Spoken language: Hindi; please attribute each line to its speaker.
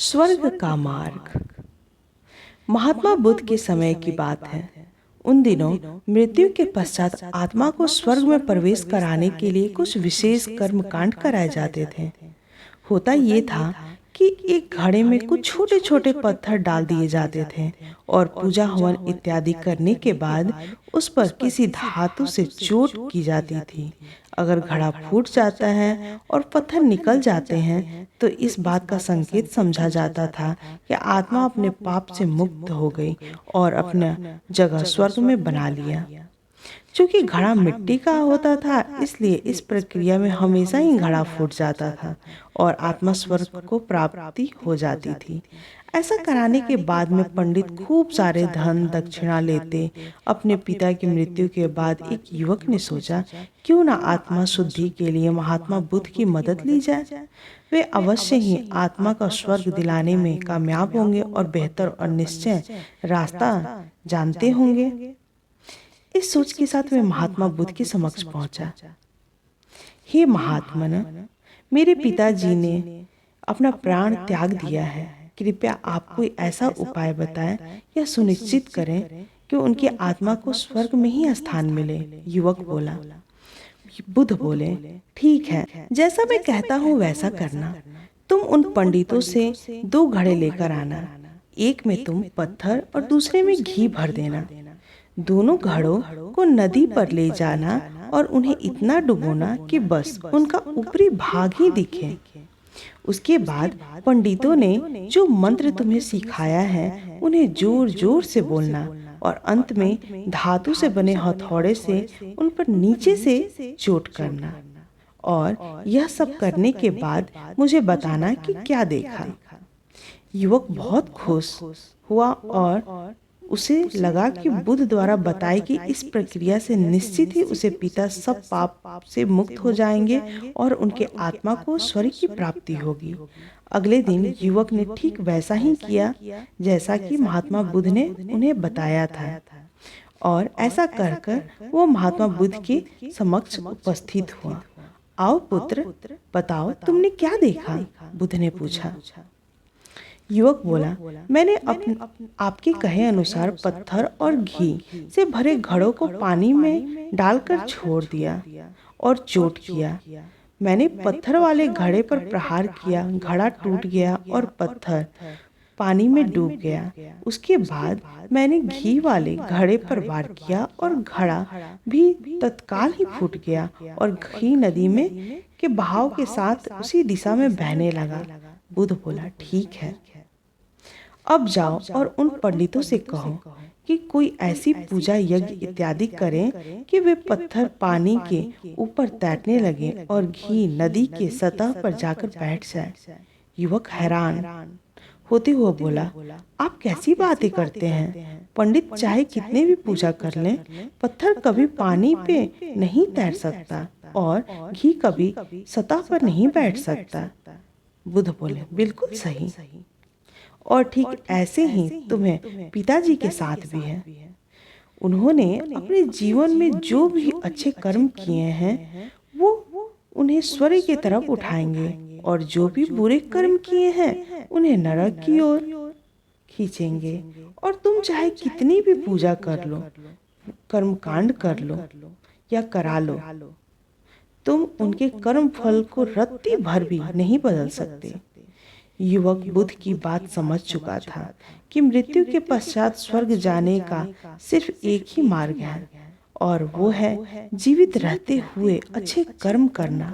Speaker 1: स्वर्ग का मार्ग। महात्मा बुद्ध के समय की बात है। उन दिनों मृत्यु के पश्चात आत्मा को स्वर्ग में प्रवेश कराने के लिए कुछ विशेष कर्मकांड कराए जाते थे। होता ये था कि एक घड़े में कुछ छोटे छोटे पत्थर डाल दिए जाते थे और पूजा हवन इत्यादि करने के बाद उस पर किसी धातु से चोट की जाती थी। अगर घड़ा फूट जाता है और पत्थर निकल जाते हैं तो इस बात का संकेत समझा जाता था कि आत्मा अपने पाप से मुक्त हो गई और अपना जगह स्वर्ग में बना लिया। चूंकि घड़ा मिट्टी का होता था, इसलिए इस प्रक्रिया में हमेशा ही घड़ा फूट जाता था और आत्मा स्वर्ग को प्राप्ति हो जाती थी। ऐसा कराने के बाद में पंडित खूब सारे धन दक्षिणा लेते। अपने पिता की मृत्यु के बाद एक युवक ने सोचा, क्यों ना आत्मा शुद्धि के लिए महात्मा बुद्ध की मदद ली जाए। वे अवश्य ही आत्मा का स्वर्ग दिलाने में कामयाब होंगे और बेहतर और निश्चय रास्ता जानते होंगे। इस सोच के साथ मैं महात्मा बुद्ध के समक्ष पहुंचा। हे महात्मन, मेरे पिताजी ने अपना प्राण त्याग दिया है। कृपया आप कोई ऐसा उपाय बताएं या सुनिश्चित करें कि उनकी आत्मा को स्वर्ग में ही स्थान मिले। युवक बोला। बुद्ध बोले, ठीक है, जैसा मैं कहता हूँ वैसा करना। तुम उन पंडितों से 2 घड़े लेकर आना। एक में तुम पत्थर और दूसरे में घी भर देना। दोनों घड़ों को नदी पर ले जाना और उन्हें इतना डुबोना कि बस उनका ऊपरी भाग ही दिखे। उसके बाद पंडितों ने जो मंत्र तुम्हें सिखाया है उन्हें जोर जोर से बोलना और अंत में धातु से बने हथौड़े से उन पर नीचे से चोट करना। और यह सब करने के बाद मुझे बताना कि क्या देखा। युवक बहुत खुश हुआ और उसे लगा कि बुद्ध द्वारा बताई कि इस प्रक्रिया से निश्चित ही उसे पिता सब पाप से मुक्त हो जाएंगे और उनके आत्मा को स्वर्ग की प्राप्ति होगी। अगले दिन युवक ने ठीक वैसा ही किया जैसा कि महात्मा बुद्ध ने उन्हें बताया था और ऐसा कर वो महात्मा बुद्ध के समक्ष उपस्थित हुआ। आओ पुत्र, बताओ तुमने क्या देखा? बुद्ध ने पूछा। युवक बोला, मैंने आपके कहे अनुसार पत्थर और घी से भरे घड़ों को पानी में डालकर छोड़ दिया और चोट किया। मैंने पत्थर वाले घड़े पर प्रहार किया, घड़ा टूट गया और पत्थर पानी में डूब गया। उसके बाद मैंने घी वाले घड़े पर वार किया और घड़ा भी तत्काल ही फूट गया और घी नदी में के बहाव के साथ उसी दिशा में बहने लगा। बुद्ध बोला, ठीक है, अब जाओ और उन पंडितों से कहो कि कोई ऐसी पूजा यज्ञ इत्यादि करें कि वे पत्थर पानी के ऊपर तैरने लगे और घी नदी के सतह पर जाकर बैठ जाए। युवक हैरान होते हुए बोला, आप कैसी बातें करते हैं? पंडित चाहे कितने भी पूजा कर लें, पत्थर कभी पानी पे नहीं तैर सकता और घी कभी सतह पर नहीं बैठ सकता। बुद्ध बोले, बिल्कुल सही, और ठीक ऐसे ही तुम्हें पिताजी के साथ भी है। उन्होंने अपने जीवन में जो भी अच्छे कर्म किए हैं वो उन्हें स्वर्ग की तरफ उठाएंगे और जो भी बुरे कर्म किए हैं उन्हें नरक की ओर खींचेंगे। और तुम चाहे कितनी भी पूजा कर लो, कर्मकांड कर लो या करा लो, तुम उनके कर्म फल को रत्ती भर भी नहीं बदल सकते। युवक बुद्ध की बात समझ चुका था कि मृत्यु के पश्चात स्वर्ग जाने का सिर्फ एक ही मार्ग है और वो है जीवित रहते हुए अच्छे कर्म करना।